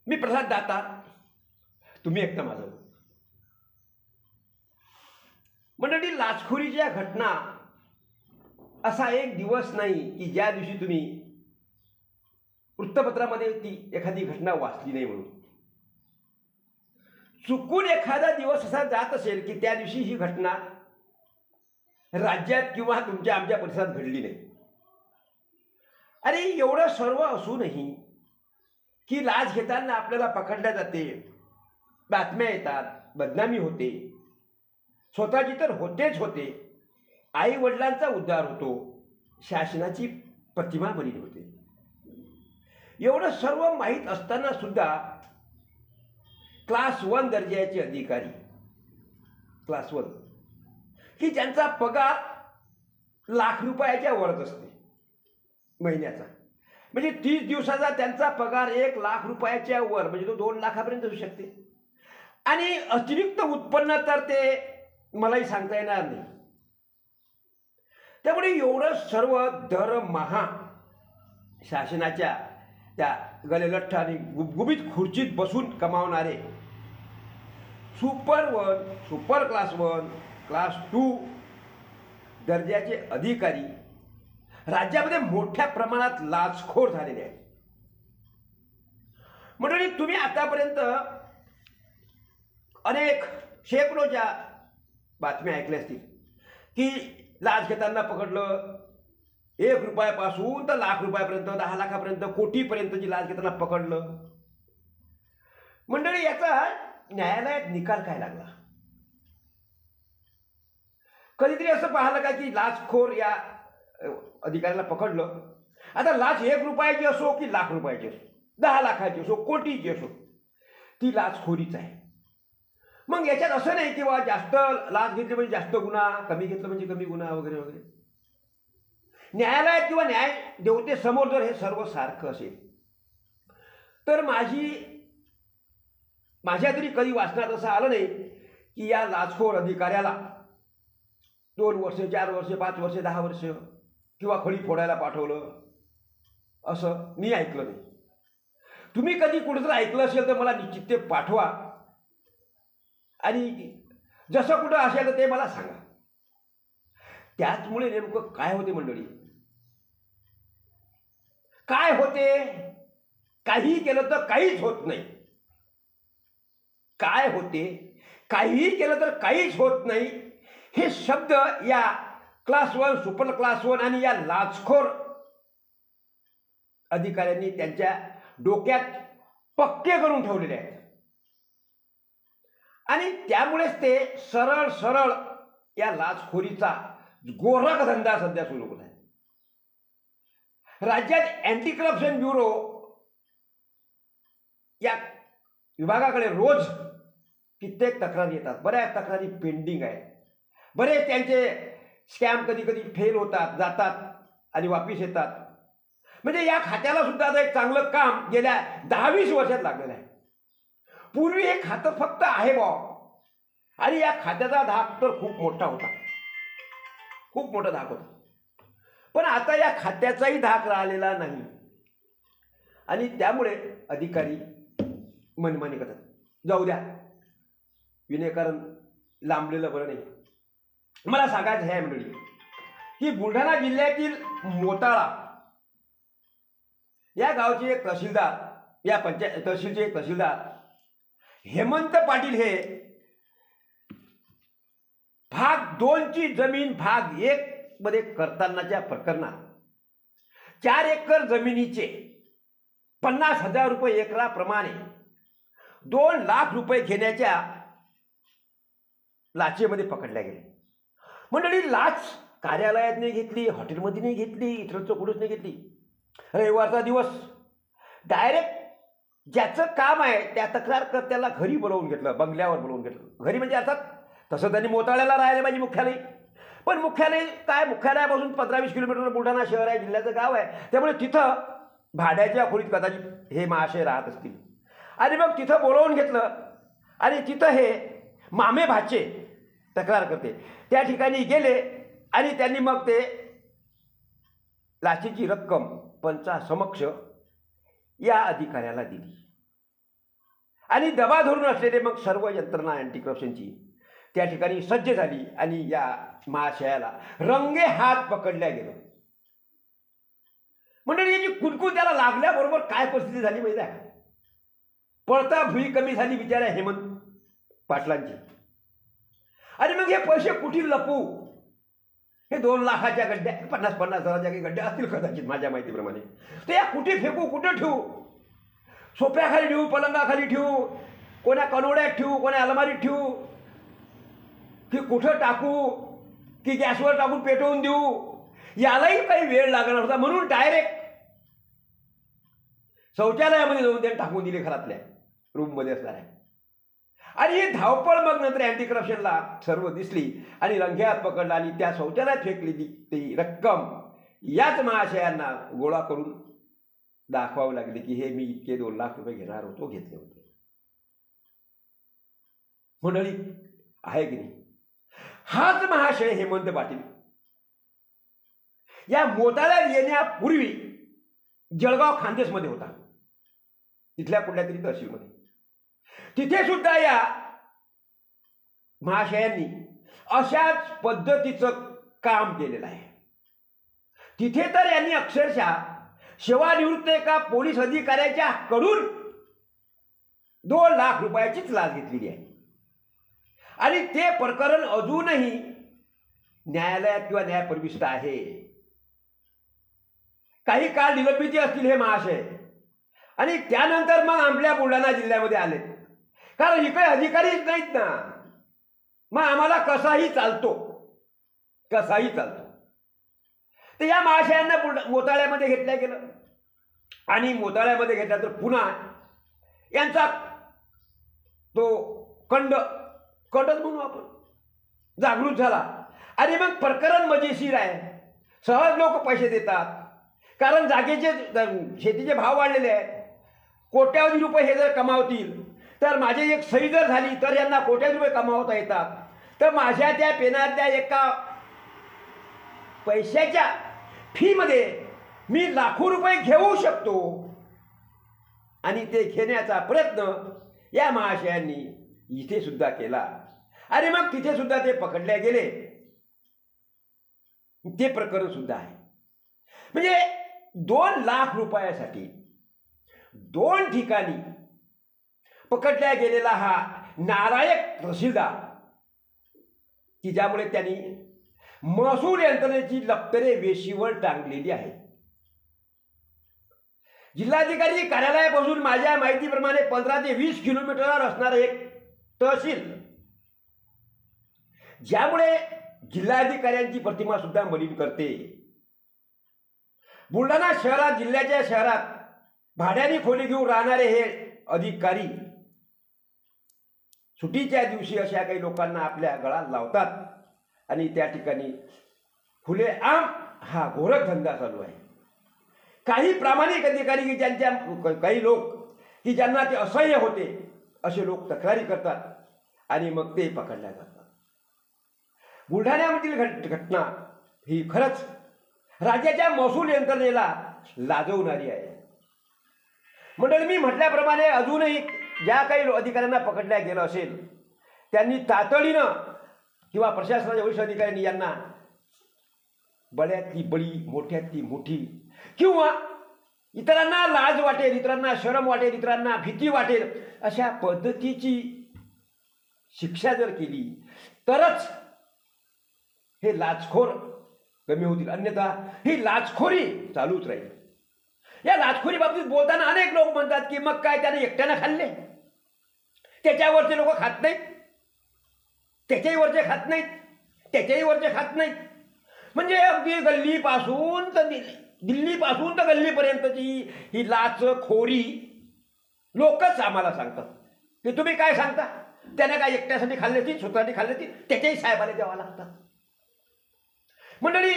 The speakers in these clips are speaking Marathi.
मी प्रसाद दाता, तुम्ही ऐकता माझं. मंडळी, लाचखोरीच्या घटना असा एक दिवस नाही की ज्या दिवशी तुम्ही वृत्तपत्रामध्ये ती एखादी घटना वाचली नाही म्हणून. चुकून एखादा दिवस असा जात असेल की त्या दिवशी ही घटना राज्यात किंवा तुमच्या आमच्या परिसरात घडली नाही. आणि एवढं सर्व असूनही की लाच घेताना आपल्याला पकडल्या जाते, बातम्या येतात, बदनामी होते, स्वतःची तर होतेच होते, आई वडिलांचा उद्धार होतो, शासनाची प्रतिमा बलीन होते. एवढं सर्व माहीत असताना सुद्धा क्लास 1 दर्जाचे अधिकारी, क्लास 1, की ज्यांचा पगार लाख रुपयाच्या वरच असते महिन्याचा, म्हणजे 30 दिवसाचा त्यांचा पगार 1 लाख रुपयाच्या वर, म्हणजे तो 2 लाखापर्यंत होऊ शकते. आणि अतिरिक्त उत्पन्न तर ते मलाही सांगता येणार नाही. त्यामुळे एवढं सर्व दरमहा शासनाच्या त्या गलेलठ्ठ आणि गुबगुबीत खुर्चीत बसून कमावणारे सुपर 1, सुपर क्लास 1, क्लास 2 दर्जाचे अधिकारी राज्यामध्ये मोठ्या प्रमाणात लाचखोर झालेले आहेत. मंडळी, तुम्ही आतापर्यंत अनेक शेकडोच्या बातम्या ऐकल्या असतील की लाच घेताना पकडलं, 1 रुपयापासून तर लाख रुपयापर्यंत, 10 लाखापर्यंत, कोटीपर्यंतची लाच घेताना पकडलं. मंडळी, याचा न्यायालयात निकाल काय लागला? कधीतरी असं पाहिलं का की लाचखोर या अधिकाऱ्याला पकडलं, आता लाच 1 रुपयाची असो की लाख रुपयाची असो, 10 लाखाची असो, कोटीची असो, ती लाचखोरीच आहे. मग याच्यात असं नाही की बा जास्त लाच घेतली म्हणजे जास्त गुन्हा, कमी घेतलं म्हणजे कमी गुन्हा वगैरे वगैरे. न्यायालयात किंवा न्याय देवतेसमोर जर हे सर्व सारखं असेल तर माझ्या तरी कधी वाचनात असं आलं नाही की या लाचखोर अधिकाऱ्याला 2 वर्ष, 4 वर्ष, 5 वर्ष, 10 वर्ष किंवा खडी फोडायला पाठवलं, असं मी ऐकलं नाही. तुम्ही कधी कुठं ऐकलं असेल तर मला निश्चित ते पाठवा, आणि जसं कुठं असेल तर ते मला सांगा. त्याचमुळे नेमकं काय होते मंडळी, काय होते? काहीही केलं तर काहीच होत नाही. काय होते? काहीही केलं तर काहीच होत नाही. हे शब्द या क्लास 1, सुपर क्लास 1 आणि या लाचखोर अधिकाऱ्यांनी त्यांच्या डोक्यात पक्के करून ठेवलेले आहेत. आणि त्यामुळेच ते सरळ सरळ या लाचखोरीचा गोरख धंदा सध्या सुरू होत आहे. राज्यात अँटी करप्शन ब्युरो या विभागाकडे रोज कित्येक तक्रारी येतात, बऱ्याच तक्रारी पेंडिंग आहेत. बरेच त्यांचे स्कॅम कधी कधी फेल होतात, जातात आणि वापिस येतात. म्हणजे या खात्याला सुद्धा आता एक चांगलं काम गेल्या 10-20 वर्षात लागलेलं आहे. पूर्वी हे खातं फक्त आहे बॉ, आणि या खात्याचा धाक तर खूप मोठा होता, खूप मोठा धाक होता. पण आता या खात्याचाही धाक राहिलेला नाही, आणि त्यामुळे अधिकारी मनमानी करतात. जाऊ द्या, विनाकारण लांबलेलं बरं नाही. मला सांगायचं आहे मंडळी की बुलढाणा जिल्ह्यातील मोताळा या गावचे एक तहसीलदार, या तहसीलचे एक तहसीलदार हेमंत पाटील हे भाग 2 ची जमीन भाग 1 मध्ये करतानाच्या प्रकरणात 4 एकर जमिनीचे 50,000 रुपये एकराप्रमाणे 2 लाख रुपये घेण्याच्या लाचेमध्ये पकडल्या गेले. मंडळी, लाच कार्यालयात नाही घेतली, हॉटेलमध्ये नाही घेतली, इतरत्र कुठंच नाही घेतली. रविवारचा दिवस डायरेक्ट ज्याचं काम आहे त्या तक्रारकर्त्याला घरी बोलवून घेतलं, बंगल्यावर बोलवून घेतलं. घरी म्हणजे अर्थात तसं त्यांनी मोताळ्याला राहायला पाहिजे मुख्यालय, पण मुख्यालय काय, मुख्यालयापासून 15-20 किलोमीटर बुलढाणा शहर आहे, जिल्ह्याचं गाव आहे. त्यामुळे तिथं भाड्याच्या खोलीत कदाचित हे महाशय राहत असतील, आणि मग तिथं बोलवून घेतलं. आणि तिथं हे मामे भाचे तक्रार करते त्या ठिकाणी गेले, आणि त्यांनी मग ते लाचेची रक्कम पंचासमक्ष या अधिकाऱ्याला दिली. आणि दबा धरून असलेले मग सर्व यंत्रणा अँटी करप्शनची त्या ठिकाणी सज्ज झाली आणि या महाशयाला रंगे हात पकडल्या गेलं. मंडळी याची कुणकुण त्याला लागल्याबरोबर काय परिस्थिती झाली माहिती आहे? पळता भुई कमी झाली बिचाऱ्या हेमंत पाटलांची. आणि मग हे पैसे कुठे लपू? हे 2 लाखाच्या गड्ड्या, 50-50 हजाराच्या काही गड्ड्या असतील कदाचित माझ्या माहितीप्रमाणे. तर या कुठे फेकू, कुठे ठेवू? सोप्याखाली ठेवू, पलंगाखाली ठेवू, कोण्या कनोड्यात ठेवू, कोण्या अलमारीत ठेवू, की कुठं टाकू, की गॅसवर टाकून पेटवून देऊ? यालाही काही वेळ लागणार होता. म्हणून डायरेक्ट शौचालयामध्ये जाऊन ते टाकून दिले घरातल्या रूममध्ये असणाऱ्या. आणि ही धावपळ मग नंतर अँटी करप्शनला सर्व दिसली आणि रंगेहात पकडला आणि त्या शौचालयात फेकलेली ती रक्कम याच महाशयांना गोळा करून दाखवावं लागले की हे मी इतके 2 लाख रुपये घेणार होतो, घेतले होते. मंडळी आहे की नाही? हाच महाशय हेमंत पाटील या मोताळ्यात येण्यापूर्वी जळगाव खानदेशमध्ये होता, तिथल्या कुठल्या तरी तहसीलमध्ये. तिथे सुद्धा या महाशयांनी अशाच पद्धतीचं काम केलेलं आहे. तिथे तर यांनी अक्षरशः सेवानिवृत्त एका पोलीस अधिकाऱ्याच्या कडून 2 लाख रुपयाचीच लाच घेतलेली आहे. आणि ते प्रकरण अजूनही न्यायालयात किंवा न्यायप्रविष्ट आहे. काही काळ निलंबित असतील हे महाशय आणि त्यानंतर मग आपल्या बुलढाणा जिल्ह्यामध्ये आले. कारण इकडे अधिकारीच नाहीत ना, मग आम्हाला कसाही चालतो, कसाही चालतो. तर या महाशयांना मोताळ्यामध्ये घेतल्या गेलं आणि मोताळ्यामध्ये घेतल्यानंतर पुन्हा यांचा तो कंडच म्हणू आपण जागृत झाला. आणि मग प्रकरण मजेशीर आहे. सहज लोक पैसे देतात कारण जागेचे शेतीचे भाव वाढलेले आहेत. कोट्यावधी रुपये हे जर कमावतील तर माझी एक सही जर झाली तर यांना कोट्यावधी रुपये कमावता येतात. तर माझ्या त्या पेनातल्या एका पैशाच्या फीमध्ये मी लाखो रुपये घेऊ शकतो. आणि ते घेण्याचा प्रयत्न या महाशयांनी इथे सुद्धा केला. आणि मग तिथे सुद्धा ते पकडले गेले. ते प्रकरण सुद्धा आहे. म्हणजे 2 लाख रुपयासाठी 2 ठिकाणी पकडल्या गेलेला हा नालायक तहसीलदार की ज्यामुळे त्यांनी महसूल यंत्रणेची लपतरे वेशीवर टांगलेली आहे. जिल्हाधिकारी कार्यालयापासून माझ्या माहितीप्रमाणे 15 ते 20 किलोमीटरवर असणारं एक तहसील, ज्यामुळे जिल्हाधिकाऱ्यांची प्रतिमा सुद्धा मलिन करते. बुलढाणा शहरात, जिल्ह्याच्या शहरात भाड्याने खोली घेऊन राहणारे हे अधिकारी सुट्टीच्या दिवशी अशा काही लोकांना आपल्या गळात लावतात आणि त्या ठिकाणी खुलेआम हा घोरधंदा चालू आहे. काही प्रामाणिक अधिकारी की ज्यांच्या काही लोक की ज्यांना ते असह्य होते असे लोक तक्रारी करतात आणि मग ते पकडल्या जातात. बुलढाण्यामधील घटना ही खरंच राज्याच्या महसूल यंत्रणेला लाजवणारी आहे. मंडळी, मी म्हटल्याप्रमाणे अजूनही ज्या काही अधिकाऱ्यांना पकडल्या गेलं असेल त्यांनी तातडीनं किंवा प्रशासनाच्या वरिष्ठ अधिकाऱ्यांनी यांना बड्यातली बळी, मोठ्यातली मोठी किंवा इतरांना लाज वाटेल, इतरांना शरम वाटेल, इतरांना भीती वाटेल अशा पद्धतीची शिक्षा जर केली तरच हे लाचखोर कमी होतील. अन्यथा ही लाचखोरी चालूच राहील. या लाचखोरी बाबतीत बोलताना अनेक लोक म्हणतात की मग काय त्याने एकट्यानं खाल्ले, त्याच्यावरचे लोक खात नाहीत, त्याच्याही वरचे खात नाहीत, त्याच्याही वरचे खात नाहीत. म्हणजे अगदी गल्लीपासून तर दिल्लीपासून तर गल्लीपर्यंतची ही लाचखोरी लोकच आम्हाला सांगतात. की तुम्ही काय सांगता, त्याने काय एकट्यासाठी खाल्ले ती, स्वतःसाठी खाल्ले ती, त्याच्याही साहेबाला द्यावा लागतात. मंडळी,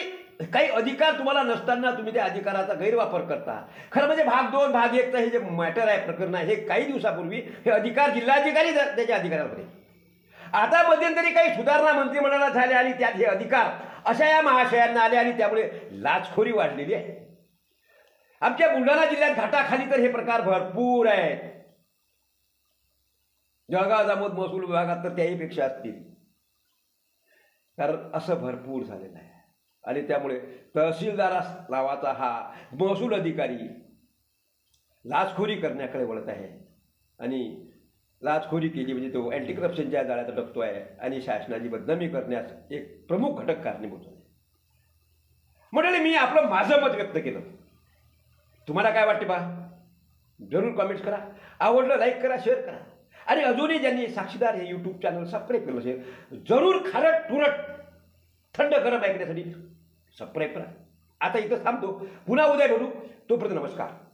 काही अधिकार तुम्हाला नसताना तुम्ही त्या अधिकाराचा गैरवापर करता. खरं म्हणजे भाग 2 भाग 1चं हे जे मॅटर आहे, प्रकरण आहे, हे काही दिवसापूर्वी हे अधिकार जिल्हाधिकारी त्याच्या अधिकारात होते. आता मध्यंतरी काही सुधारणा मंत्रिमंडळात झाल्या आणि त्यात हे अधिकार अशा या महाशयांना आले आणि त्यामुळे लाचखोरी वाढलेली आहे. आमच्या बुलढाणा जिल्ह्यात घाटाखाली तर हे प्रकार भरपूर आहेत. जळगाव जामोद महसूल विभागात तर त्याहीपेक्षा असतील. कारण असं भरपूर झालेलं आहे. आणि त्यामुळे तहसीलदार नावाचा हा महसूल अधिकारी लाचखोरी करण्याकडे वळत आहे. आणि लाचखोरी केली म्हणजे तो अँटी करप्शनच्या जाळ्यात अडकतो आहे आणि शासनाची बदनामी करण्यास एक प्रमुख घटक कारणीभूत आहे. मंडळी, मी माझं मत व्यक्त केलं. तुम्हाला काय वाटते पहा, जरूर कमेंट्स करा. आवडलं लाईक करा, शेअर करा. आणि अजूनही ज्यांनी साक्षीदार हे यूट्यूब चॅनल सबस्क्राईब केलं असेल, जरूर खारट तुरट थंड गरम ऐकण्यासाठी सबस्क्राईब करा. आता इथं थांबतो, पुन्हा उद्या भेटू. तोपर्यंत नमस्कार.